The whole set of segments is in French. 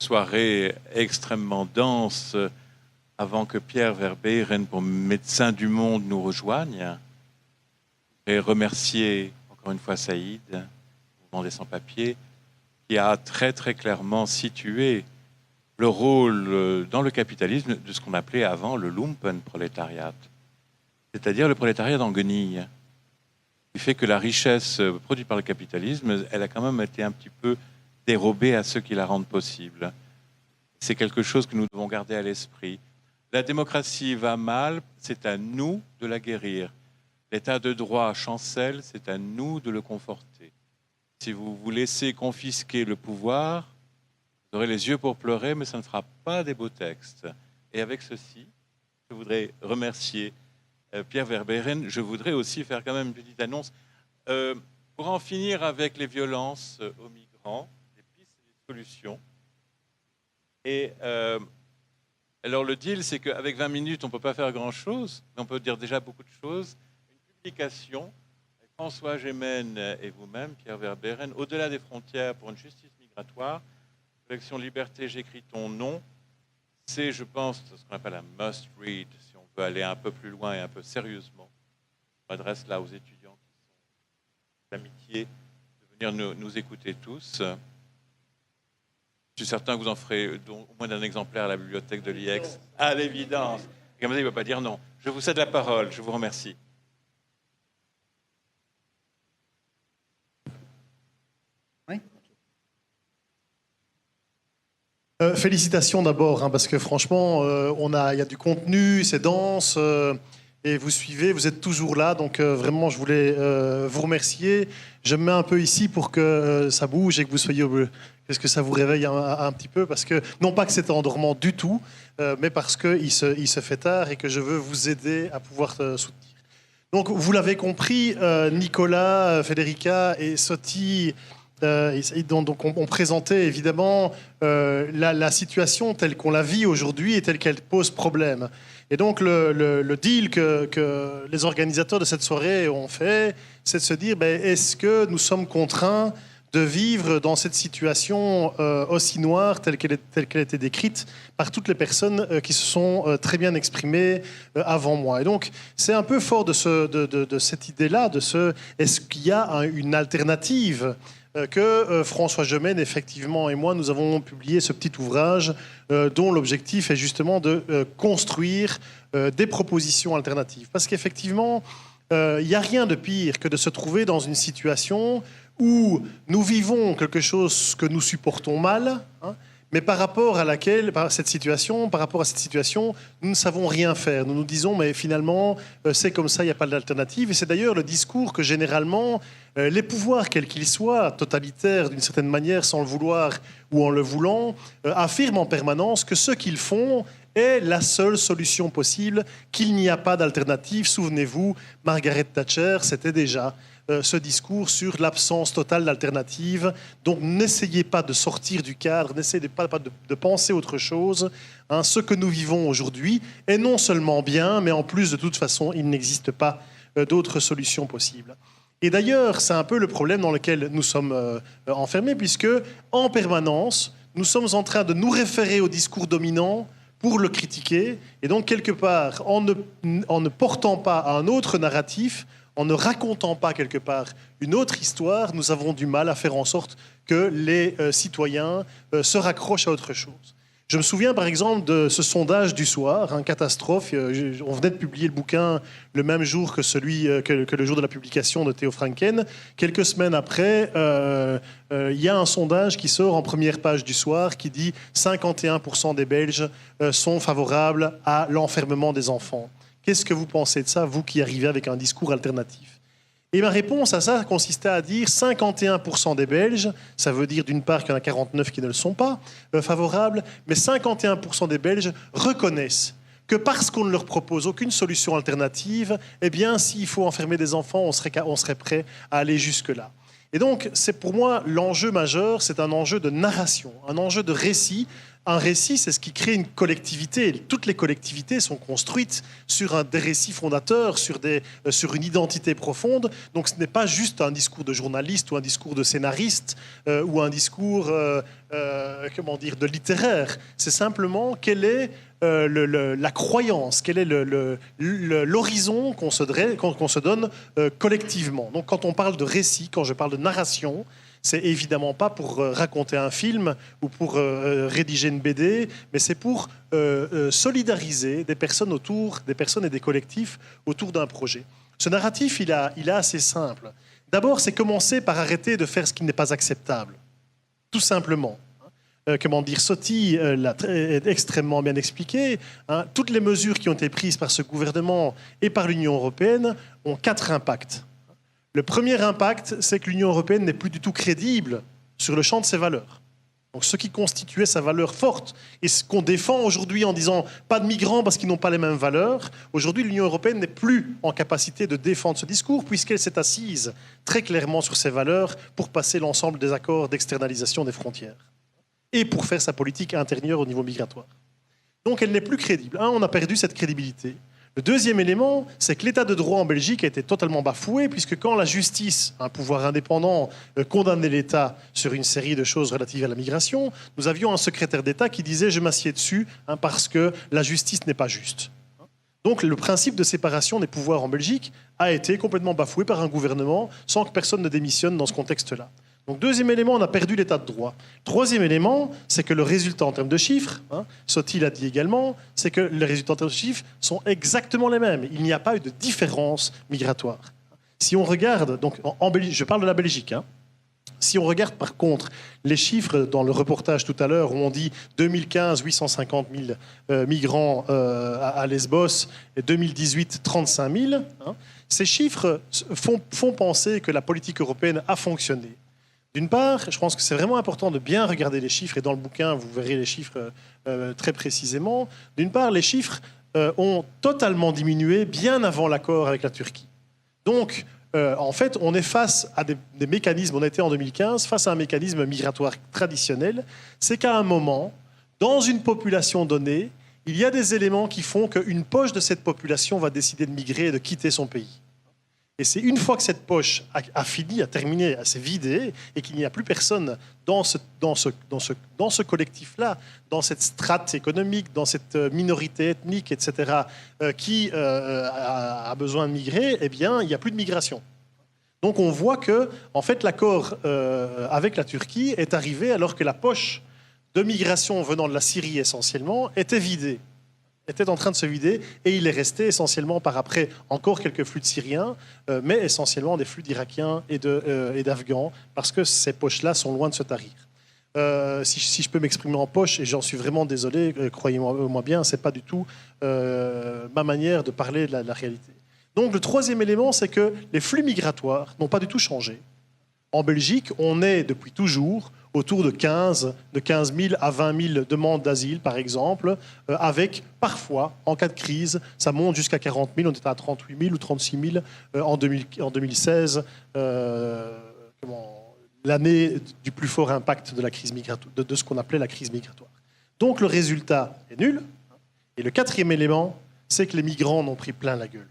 soirée extrêmement dense avant que Pierre Verberen, pour Médecins du Monde, nous rejoigne. Et remercier encore une fois Saïd, Mouvement des Sans-Papiers, qui a très très clairement situé le rôle dans le capitalisme de ce qu'on appelait avant le Lumpenprolétariat, c'est-à-dire le prolétariat en guenilles, qui fait que la richesse produite par le capitalisme, elle a quand même été un petit peu dérobée à ceux qui la rendent possible. C'est quelque chose que nous devons garder à l'esprit. La démocratie va mal, c'est à nous de la guérir. L'état de droit chancelle, c'est à nous de le conforter. Si vous vous laissez confisquer le pouvoir, vous aurez les yeux pour pleurer, mais ça ne fera pas des beaux textes. Et avec ceci, je voudrais remercier Pierre Verberen. Je voudrais aussi faire quand même une petite annonce. Pour en finir avec les violences aux migrants, des pistes et des solutions. Et alors le deal, c'est qu'avec 20 minutes, on ne peut pas faire grand-chose, mais on peut dire déjà beaucoup de choses. Une publication avec François Gémen et vous-même, Pierre Verberen, Au-delà des frontières pour une justice migratoire, collection Liberté, j'écris ton nom. C'est, je pense, ce qu'on appelle un must-read, si on veut aller un peu plus loin et un peu sérieusement. Je m'adresse là aux étudiants qui sont d'amitié de venir nous écouter tous. Je suis certain que vous en ferez au moins d'un exemplaire à la bibliothèque de l'IEX, à l'évidence. Comme ça, il ne va pas dire non. Je vous cède la parole. Je vous remercie. Oui. Félicitations d'abord, parce que franchement, il y a du contenu, c'est dense, et vous suivez, vous êtes toujours là. Donc vraiment, je voulais vous remercier. Je me mets un peu ici pour que ça bouge et que vous soyez Est-ce que ça vous réveille un petit peu? Parce que, non pas que c'est endormant du tout, mais parce qu'il se fait tard et que je veux vous aider à pouvoir soutenir. Donc, vous l'avez compris, Nicolas, Federica et Soti donc on présentait évidemment la situation telle qu'on la vit aujourd'hui et telle qu'elle pose problème. Et donc, le deal que les organisateurs de cette soirée ont fait, c'est de se dire, est-ce que nous sommes contraints de vivre dans cette situation aussi noire telle qu'elle a été décrite par toutes les personnes qui se sont très bien exprimées avant moi. Et donc, c'est un peu fort de cette idée-là, est-ce qu'il y a une alternative que François Gemène, effectivement, et moi, nous avons publié ce petit ouvrage dont l'objectif est justement de construire des propositions alternatives. Parce qu'effectivement, il n'y a rien de pire que de se trouver dans une situation où nous vivons quelque chose que nous supportons mal, mais par rapport à cette situation, nous ne savons rien faire. Nous nous disons, mais finalement, c'est comme ça, il n'y a pas d'alternative. Et c'est d'ailleurs le discours que généralement, les pouvoirs, quels qu'ils soient, totalitaires d'une certaine manière, sans le vouloir ou en le voulant, affirment en permanence que ce qu'ils font est la seule solution possible, qu'il n'y a pas d'alternative. Souvenez-vous, Margaret Thatcher, c'était déjà ce discours sur l'absence totale d'alternative. Donc n'essayez pas de sortir du cadre, n'essayez pas de penser autre chose. Ce que nous vivons aujourd'hui est non seulement bien, mais en plus, de toute façon, il n'existe pas d'autres solutions possibles. Et d'ailleurs, c'est un peu le problème dans lequel nous sommes enfermés, puisque en permanence, nous sommes en train de nous référer au discours dominant pour le critiquer. Et donc, quelque part, en ne portant pas un autre narratif, en ne racontant pas quelque part une autre histoire, nous avons du mal à faire en sorte que les citoyens se raccrochent à autre chose. Je me souviens par exemple de ce sondage du soir, catastrophe. On venait de publier le bouquin le même jour que que le jour de la publication de Théo Franken. Quelques semaines après, il y a un sondage qui sort en première page du soir qui dit 51% des Belges sont favorables à l'enfermement des enfants. Qu'est-ce que vous pensez de ça, vous qui arrivez avec un discours alternatif? Et ma réponse à ça consistait à dire 51% des Belges, ça veut dire d'une part qu'il y en a 49 qui ne le sont pas favorables, mais 51% des Belges reconnaissent que parce qu'on ne leur propose aucune solution alternative, eh bien, s'il faut enfermer des enfants, on serait prêt à aller jusque-là. Et donc, c'est pour moi l'enjeu majeur, c'est un enjeu de narration, un enjeu de récit, Un récit, c'est ce qui crée une collectivité. Toutes les collectivités sont construites sur des récits fondateurs, sur une identité profonde. Donc ce n'est pas juste un discours de journaliste ou un discours de scénariste ou un discours de littéraire. C'est simplement quelle est la croyance, quel est l'horizon qu'on se donne collectivement. Donc quand on parle de récit, quand je parle de narration, c'est évidemment pas pour raconter un film ou pour rédiger une BD, mais c'est pour solidariser des personnes et des collectifs autour d'un projet. Ce narratif, il est assez simple. D'abord, c'est commencer par arrêter de faire ce qui n'est pas acceptable. Tout simplement. Sotti l'a extrêmement bien expliqué. Toutes les mesures qui ont été prises par ce gouvernement et par l'Union européenne ont 4 impacts. Le premier impact, c'est que l'Union européenne n'est plus du tout crédible sur le champ de ses valeurs. Donc, ce qui constituait sa valeur forte et ce qu'on défend aujourd'hui en disant pas de migrants parce qu'ils n'ont pas les mêmes valeurs, aujourd'hui l'Union européenne n'est plus en capacité de défendre ce discours puisqu'elle s'est assise très clairement sur ses valeurs pour passer l'ensemble des accords d'externalisation des frontières et pour faire sa politique intérieure au niveau migratoire. Donc elle n'est plus crédible. On a perdu cette crédibilité. Le deuxième élément, c'est que l'état de droit en Belgique a été totalement bafoué, puisque quand la justice, un pouvoir indépendant, condamnait l'État sur une série de choses relatives à la migration, nous avions un secrétaire d'État qui disait « je m'assieds dessus parce que la justice n'est pas juste ». Donc le principe de séparation des pouvoirs en Belgique a été complètement bafoué par un gouvernement sans que personne ne démissionne dans ce contexte-là. Donc deuxième élément, on a perdu l'état de droit. Troisième élément, c'est que le résultat en termes de chiffres, Sotti l'a dit également, c'est que les résultats en termes de chiffres sont exactement les mêmes. Il n'y a pas eu de différence migratoire. Si on regarde, donc en Belgique, je parle de la Belgique, si on regarde par contre les chiffres dans le reportage tout à l'heure où on dit 2015, 850 000 migrants à Lesbos et 2018, 35 000, ces chiffres font penser que la politique européenne a fonctionné. D'une part, je pense que c'est vraiment important de bien regarder les chiffres, et dans le bouquin, vous verrez les chiffres très précisément. D'une part, les chiffres ont totalement diminué bien avant l'accord avec la Turquie. Donc, en fait, on est face à des mécanismes, on était en 2015, face à un mécanisme migratoire traditionnel, c'est qu'à un moment, dans une population donnée, il y a des éléments qui font qu'une poche de cette population va décider de migrer et de quitter son pays. Et c'est une fois que cette poche a fini, a terminé, s'est vidée, et qu'il n'y a plus personne dans ce collectif-là, dans cette strate économique, dans cette minorité ethnique, etc., qui a besoin de migrer, eh bien, il n'y a plus de migration. Donc on voit que, en fait, l'accord avec la Turquie est arrivé alors que la poche de migration venant de la Syrie essentiellement était vidée. Était en train de se vider et il est resté essentiellement par après encore quelques flux de Syriens, mais essentiellement des flux d'Irakiens et d'Afghans, parce que ces poches-là sont loin de se tarir. Si je peux m'exprimer en poche, et j'en suis vraiment désolé, croyez-moi bien, ce n'est pas du tout ma manière de parler de la réalité. Donc le troisième élément, c'est que les flux migratoires n'ont pas du tout changé. En Belgique, on est depuis toujours autour de 15 000 à 20 000 demandes d'asile, par exemple, avec parfois, en cas de crise, ça monte jusqu'à 40 000, on était à 38 000 ou 36 000 en 2016, l'année du plus fort impact de la crise migratoire, de ce qu'on appelait la crise migratoire. Donc le résultat est nul. Et le quatrième élément, c'est que les migrants en ont pris plein la gueule.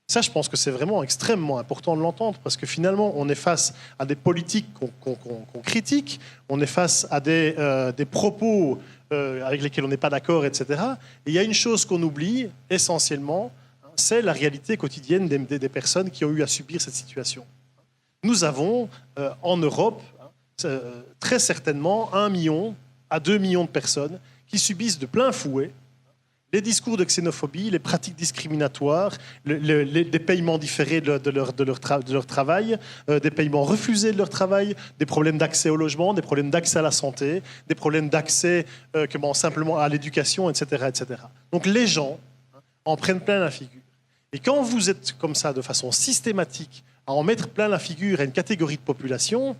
Ça, je pense que c'est vraiment extrêmement important de l'entendre, parce que finalement, on est face à des politiques qu'on critique, on est face à des propos avec lesquels on n'est pas d'accord, etc. Et il y a une chose qu'on oublie, essentiellement, c'est la réalité quotidienne des personnes qui ont eu à subir cette situation. Nous avons, en Europe, très certainement 1 million à 2 millions de personnes qui subissent de plein fouet les discours de xénophobie, les pratiques discriminatoires, des paiements différés de leur travail, des paiements refusés de leur travail, des problèmes d'accès au logement, des problèmes d'accès à la santé, des problèmes d'accès simplement à l'éducation, etc., etc. Donc les gens en prennent plein la figure. Et quand vous êtes comme ça, de façon systématique, à en mettre plein la figure à une catégorie de population,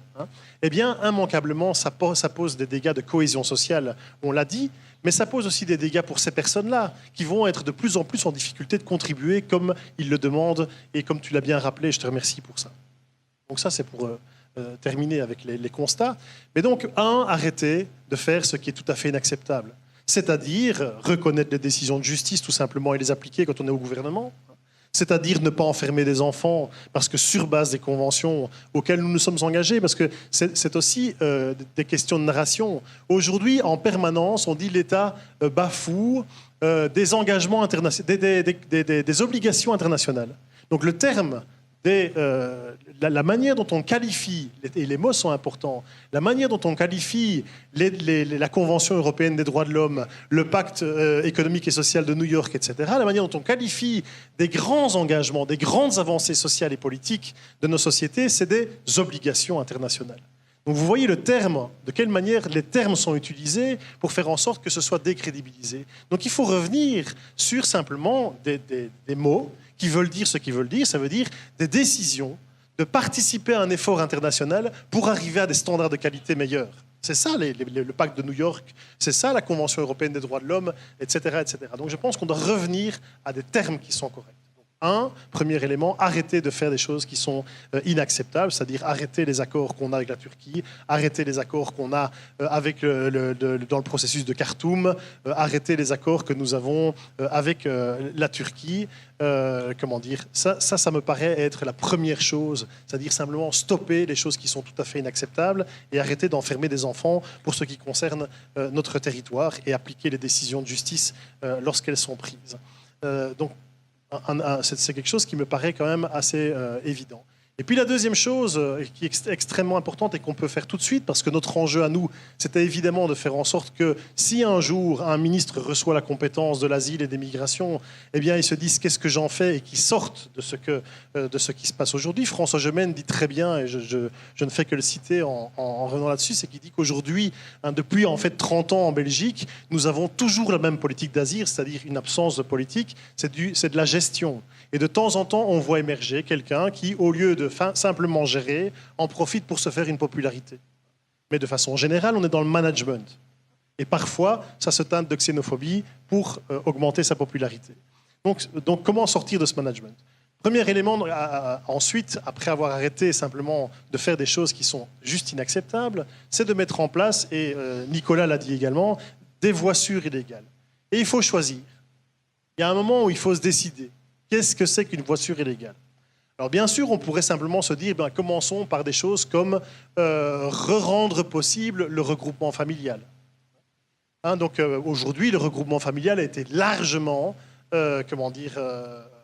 eh bien, immanquablement, ça pose des dégâts de cohésion sociale, on l'a dit, mais ça pose aussi des dégâts pour ces personnes-là, qui vont être de plus en plus en difficulté de contribuer comme ils le demandent, et comme tu l'as bien rappelé, je te remercie pour ça. Donc ça, c'est pour terminer avec les constats. Mais donc, arrêter de faire ce qui est tout à fait inacceptable. C'est-à-dire reconnaître les décisions de justice tout simplement et les appliquer quand on est au gouvernement. C'est-à-dire ne pas enfermer des enfants parce que sur base des conventions auxquelles nous nous sommes engagés, parce que c'est aussi des questions de narration. Aujourd'hui, en permanence, on dit l'État bafoue des engagements internationaux, des obligations internationales. Donc le terme, la manière dont on qualifie, et les mots sont importants, la manière dont on qualifie la Convention européenne des droits de l'homme, le pacte économique et social de New York, etc., la manière dont on qualifie des grands engagements, des grandes avancées sociales et politiques de nos sociétés, c'est des obligations internationales. Donc vous voyez le terme, de quelle manière les termes sont utilisés pour faire en sorte que ce soit décrédibilisé. Donc il faut revenir sur simplement des mots qui veulent dire ce qu'ils veulent dire, ça veut dire des décisions de participer à un effort international pour arriver à des standards de qualité meilleurs. C'est ça le pacte de New York, c'est ça la Convention européenne des droits de l'homme, etc., etc. Donc je pense qu'on doit revenir à des termes qui sont corrects. Premier élément, arrêter de faire des choses qui sont inacceptables, c'est-à-dire arrêter les accords qu'on a avec la Turquie, arrêter les accords qu'on a dans le processus de Khartoum, arrêter les accords que nous avons avec la Turquie. Ça me paraît être la première chose, c'est-à-dire simplement stopper les choses qui sont tout à fait inacceptables et arrêter d'enfermer des enfants pour ce qui concerne notre territoire et appliquer les décisions de justice lorsqu'elles sont prises. C'est quelque chose qui me paraît quand même assez évident. Et puis la deuxième chose qui est extrêmement importante et qu'on peut faire tout de suite, parce que notre enjeu à nous, c'était évidemment de faire en sorte que si un jour un ministre reçoit la compétence de l'asile et des migrations, eh bien ils se disent qu'est-ce que j'en fais et qu'ils sortent de ce qui se passe aujourd'hui. François Gemène dit très bien, et je ne fais que le citer en revenant là-dessus, c'est qu'il dit qu'aujourd'hui, depuis en fait 30 ans en Belgique, nous avons toujours la même politique d'asile, c'est-à-dire une absence de politique, c'est de la gestion. Et de temps en temps, on voit émerger quelqu'un qui, au lieu de simplement gérer, en profite pour se faire une popularité. Mais de façon générale, on est dans le management. Et parfois, ça se teinte de xénophobie pour augmenter sa popularité. Donc, comment sortir de ce management ? Premier élément, ensuite, après avoir arrêté simplement de faire des choses qui sont juste inacceptables, c'est de mettre en place, et Nicolas l'a dit également, des voies sûres et légales. Et il faut choisir. Il y a un moment où il faut se décider. Qu'est-ce que c'est qu'une voie sûre et légale ? Alors bien sûr, on pourrait simplement se dire, commençons par des choses comme rendre possible le regroupement familial. Aujourd'hui, le regroupement familial a été largement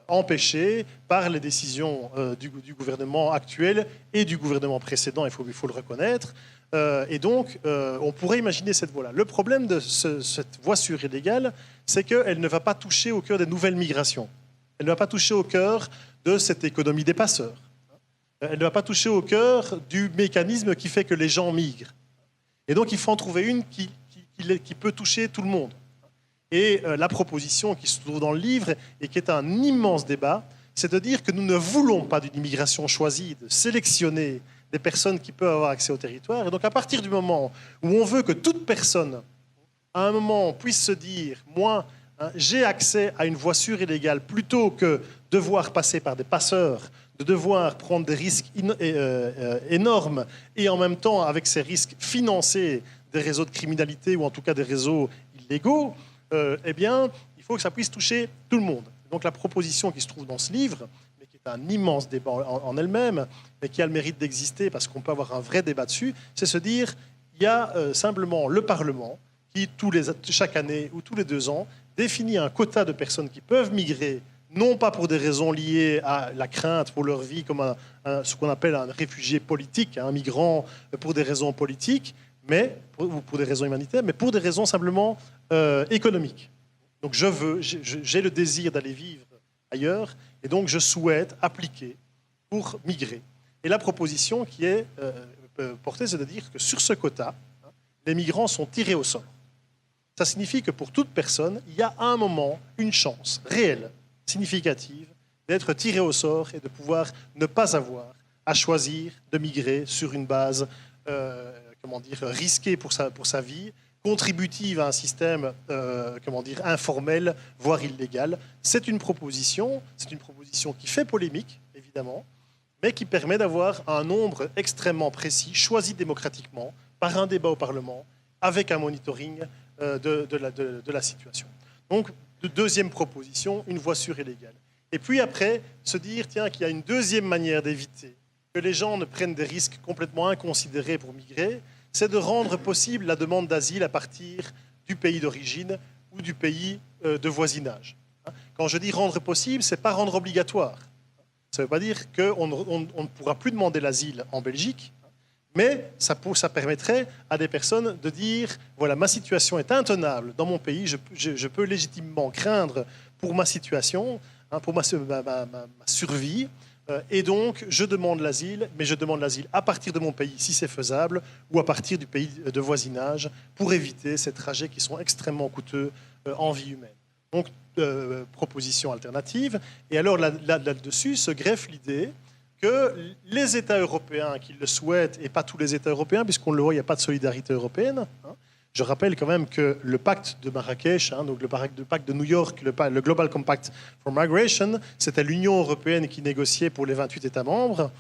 empêché par les décisions du gouvernement actuel et du gouvernement précédent, il faut le reconnaître. On pourrait imaginer cette voie-là. Le problème de cette voie sûre et légale, c'est qu'elle ne va pas toucher au cœur des nouvelles migrations. Elle ne va pas toucher au cœur de cette économie des passeurs. Elle ne va pas toucher au cœur du mécanisme qui fait que les gens migrent. Et donc, il faut en trouver une qui peut toucher tout le monde. Et la proposition qui se trouve dans le livre et qui est un immense débat, c'est de dire que nous ne voulons pas d'une immigration choisie, de sélectionner des personnes qui peuvent avoir accès au territoire. Et donc, à partir du moment où on veut que toute personne, à un moment, puisse se dire « moi, j'ai accès à une voie sûre et légale plutôt que devoir passer par des passeurs, de devoir prendre des risques énormes et en même temps, avec ces risques, financer des réseaux de criminalité ou en tout cas des réseaux illégaux, il faut que ça puisse toucher tout le monde. » Donc la proposition qui se trouve dans ce livre, mais qui est un immense débat en elle-même, mais qui a le mérite d'exister parce qu'on peut avoir un vrai débat dessus, c'est se dire il y a simplement le Parlement qui, chaque année ou tous les 2 ans, définit un quota de personnes qui peuvent migrer, non pas pour des raisons liées à la crainte pour leur vie, comme ce qu'on appelle un réfugié politique, un migrant pour des raisons politiques, ou pour des raisons humanitaires, mais pour des raisons simplement économiques. Donc j'ai le désir d'aller vivre ailleurs, et donc je souhaite appliquer pour migrer. Et la proposition qui est portée, c'est de dire que sur ce quota, les migrants sont tirés au sort. Ça signifie que pour toute personne, il y a à un moment une chance réelle, significative, d'être tiré au sort et de pouvoir ne pas avoir à choisir de migrer sur une base risquée pour sa vie, contributive à un système informel, voire illégal. C'est une proposition qui fait polémique, évidemment, mais qui permet d'avoir un nombre extrêmement précis, choisi démocratiquement, par un débat au Parlement, avec un monitoring de la situation. Donc, deuxième proposition, une voie sûre et légale. Et puis après, se dire tiens, qu'il y a une deuxième manière d'éviter que les gens ne prennent des risques complètement inconsidérés pour migrer, c'est de rendre possible la demande d'asile à partir du pays d'origine ou du pays de voisinage. Quand je dis rendre possible, ce n'est pas rendre obligatoire. Ça ne veut pas dire qu'on ne pourra plus demander l'asile en Belgique, mais ça permettrait à des personnes de dire voilà, ma situation est intenable dans mon pays, je peux légitimement craindre pour ma situation, pour ma survie, et donc je demande l'asile, mais je demande l'asile à partir de mon pays si c'est faisable, ou à partir du pays de voisinage, pour éviter ces trajets qui sont extrêmement coûteux en vie humaine. Donc, proposition alternative. Et alors là-dessus se greffe l'idée que les États européens qui le souhaitent, et pas tous les États européens, puisqu'on le voit, il n'y a pas de solidarité européenne. Je rappelle quand même que le pacte de Marrakech, donc le pacte de New York, le Global Compact for Migration, c'était l'Union européenne qui négociait pour les 28 États membres.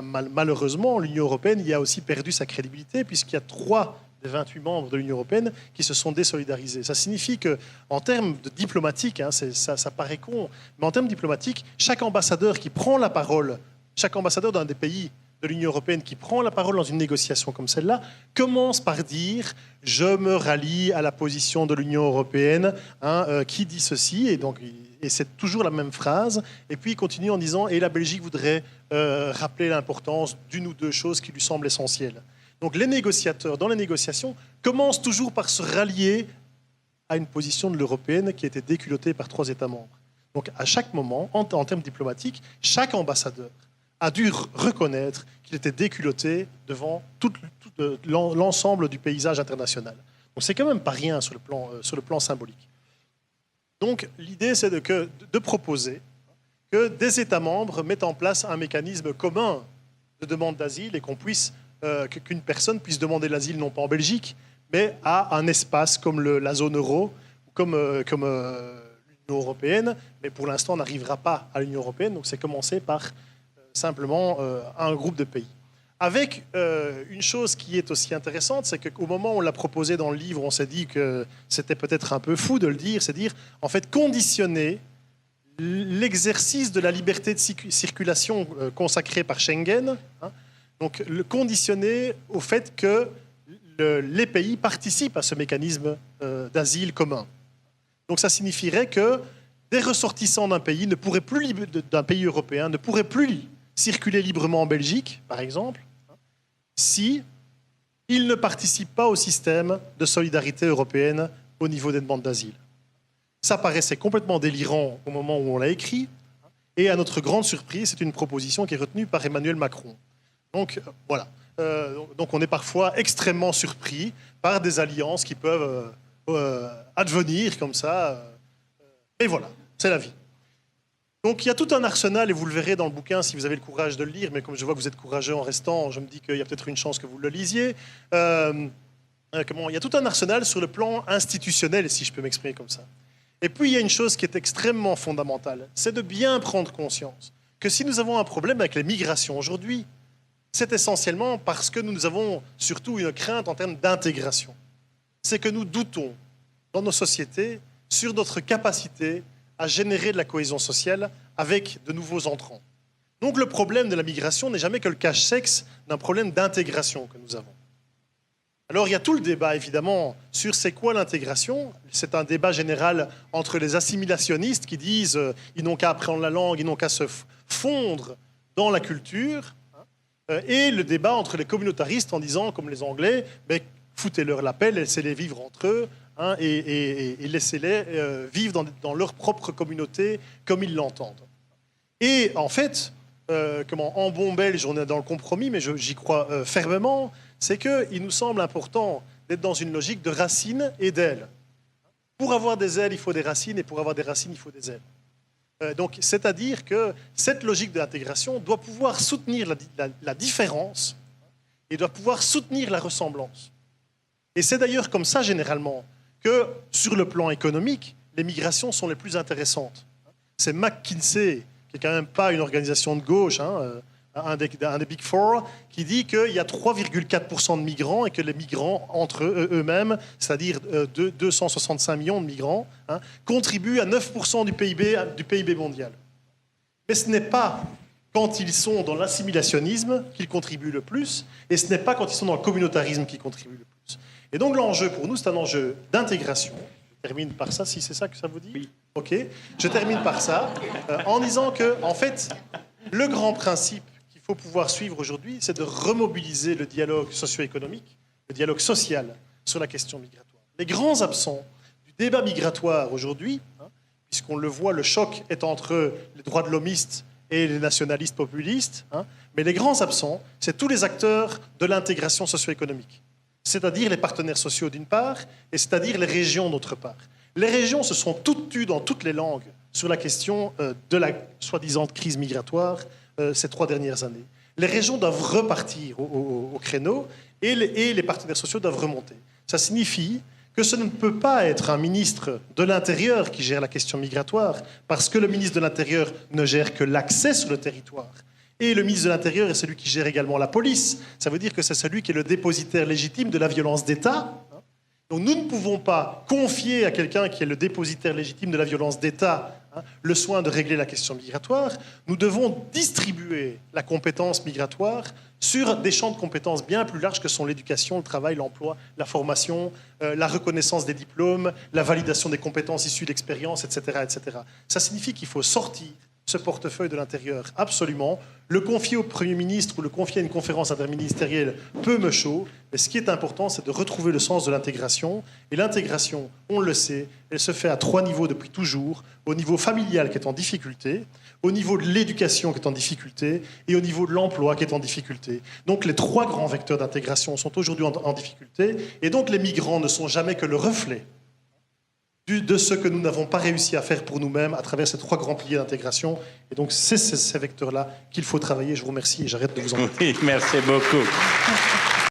Malheureusement, l'Union européenne y a aussi perdu sa crédibilité, puisqu'il y a 3 des 28 membres de l'Union européenne qui se sont désolidarisés. Ça signifie qu'en termes diplomatiques, ça paraît con, mais en termes diplomatiques, chaque ambassadeur qui prend la parole, chaque ambassadeur d'un des pays de l'Union européenne qui prend la parole dans une négociation comme celle-là, commence par dire « je me rallie à la position de l'Union européenne qui dit ceci », et c'est toujours la même phrase, et puis il continue en disant « et la Belgique voudrait rappeler l'importance d'une ou deux choses qui lui semblent essentielles ». Donc les négociateurs, dans les négociations, commencent toujours par se rallier à une position de l'européenne qui a été déculottée par 3 États membres. Donc à chaque moment, en termes diplomatiques, chaque ambassadeur a dû reconnaître qu'il était déculotté devant tout l'ensemble du paysage international. Donc c'est quand même pas rien sur le plan symbolique. Donc l'idée, c'est de proposer que des États membres mettent en place un mécanisme commun de demande d'asile et qu'une personne puisse demander l'asile non pas en Belgique, mais à un espace comme la zone euro, comme l'Union européenne. Mais pour l'instant, on n'arrivera pas à l'Union européenne, donc c'est commencer par simplement un groupe de pays. Avec une chose qui est aussi intéressante, c'est qu'au moment où on l'a proposé dans le livre, on s'est dit que c'était peut-être un peu fou de le dire, c'est dire, en fait, conditionner l'exercice de la liberté de circulation consacrée par Schengen, donc le conditionner au fait que les pays participent à ce mécanisme d'asile commun. Donc ça signifierait que des ressortissants d'un pays européen ne pourraient plus circuler librement en Belgique, par exemple, si ils ne participent pas au système de solidarité européenne au niveau des demandes d'asile. Ça paraissait complètement délirant au moment où on l'a écrit, et à notre grande surprise, c'est une proposition qui est retenue par Emmanuel Macron. Donc voilà. Donc on est parfois extrêmement surpris par des alliances qui peuvent advenir comme ça. Et voilà, c'est la vie. Donc il y a tout un arsenal, et vous le verrez dans le bouquin si vous avez le courage de le lire, mais comme je vois que vous êtes courageux en restant, je me dis qu'il y a peut-être une chance que vous le lisiez. Il y a tout un arsenal sur le plan institutionnel, si je peux m'exprimer comme ça. Et puis il y a une chose qui est extrêmement fondamentale, c'est de bien prendre conscience que si nous avons un problème avec les migrations aujourd'hui, c'est essentiellement parce que nous avons surtout une crainte en termes d'intégration. C'est que nous doutons dans nos sociétés sur notre capacité à générer de la cohésion sociale avec de nouveaux entrants. Donc le problème de la migration n'est jamais que le cache-sexe d'un problème d'intégration que nous avons. Alors il y a tout le débat évidemment sur c'est quoi l'intégration. C'est un débat général entre les assimilationnistes qui disent ils n'ont qu'à apprendre la langue, ils n'ont qu'à se fondre dans la culture, et le débat entre les communautaristes en disant comme les Anglais, foutez-leur la paix, laissez-les vivre entre eux, et laissez-les vivre dans leur propre communauté comme ils l'entendent. Et en fait, en bon belge, on est dans le compromis, mais j'y crois fermement, c'est qu'il nous semble important d'être dans une logique de racines et d'ailes. Pour avoir des ailes, il faut des racines, et pour avoir des racines, il faut des ailes. Donc, c'est-à-dire que cette logique de l'intégration doit pouvoir soutenir la différence et doit pouvoir soutenir la ressemblance. Et c'est d'ailleurs comme ça, généralement, que sur le plan économique, les migrations sont les plus intéressantes. C'est McKinsey qui est quand même pas une organisation de gauche, un des Big Four, qui dit qu'il y a 3,4% de migrants et que les migrants, entre eux-mêmes, c'est-à-dire 265 millions de migrants, contribuent à 9% du PIB mondial. Mais ce n'est pas quand ils sont dans l'assimilationnisme qu'ils contribuent le plus, et ce n'est pas quand ils sont dans le communautarisme qu'ils contribuent le plus. Et donc l'enjeu pour nous, c'est un enjeu d'intégration. Je termine par ça, si c'est ça que ça vous dit ? Oui. Ok. Je termine par ça, en disant que, en fait, le grand principe qu'il faut pouvoir suivre aujourd'hui, c'est de remobiliser le dialogue socio-économique, le dialogue social sur la question migratoire. Les grands absents du débat migratoire aujourd'hui, puisqu'on le voit, le choc est entre les droits de l'hommistes et les nationalistes populistes, mais les grands absents, c'est tous les acteurs de l'intégration socio-économique, c'est-à-dire les partenaires sociaux d'une part, et c'est-à-dire les régions d'autre part. Les régions se sont toutes tues dans toutes les langues sur la question de la soi-disant crise migratoire ces 3 dernières années. Les régions doivent repartir au créneau et les partenaires sociaux doivent remonter. Ça signifie que ce ne peut pas être un ministre de l'Intérieur qui gère la question migratoire, parce que le ministre de l'Intérieur ne gère que l'accès sur le territoire. Et le ministre de l'Intérieur est celui qui gère également la police. Ça veut dire que c'est celui qui est le dépositaire légitime de la violence d'État. Donc nous ne pouvons pas confier à quelqu'un qui est le dépositaire légitime de la violence d'État le soin de régler la question migratoire. Nous devons distribuer la compétence migratoire sur des champs de compétences bien plus larges que sont l'éducation, le travail, l'emploi, la formation, la reconnaissance des diplômes, la validation des compétences issues d'expérience, etc., etc. Ça signifie qu'il faut sortir ce portefeuille de l'intérieur, absolument. Le confier au Premier ministre ou le confier à une conférence interministérielle peu me chaud, mais ce qui est important, c'est de retrouver le sens de l'intégration. Et l'intégration, on le sait, elle se fait à 3 niveaux depuis toujours. Au niveau familial qui est en difficulté, au niveau de l'éducation qui est en difficulté et au niveau de l'emploi qui est en difficulté. Donc les 3 grands vecteurs d'intégration sont aujourd'hui en difficulté et donc les migrants ne sont jamais que le reflet de ce que nous n'avons pas réussi à faire pour nous-mêmes à travers ces 3 grands piliers d'intégration. Et donc c'est ces vecteurs-là qu'il faut travailler. Je vous remercie et j'arrête de vous en parler. Oui, merci beaucoup.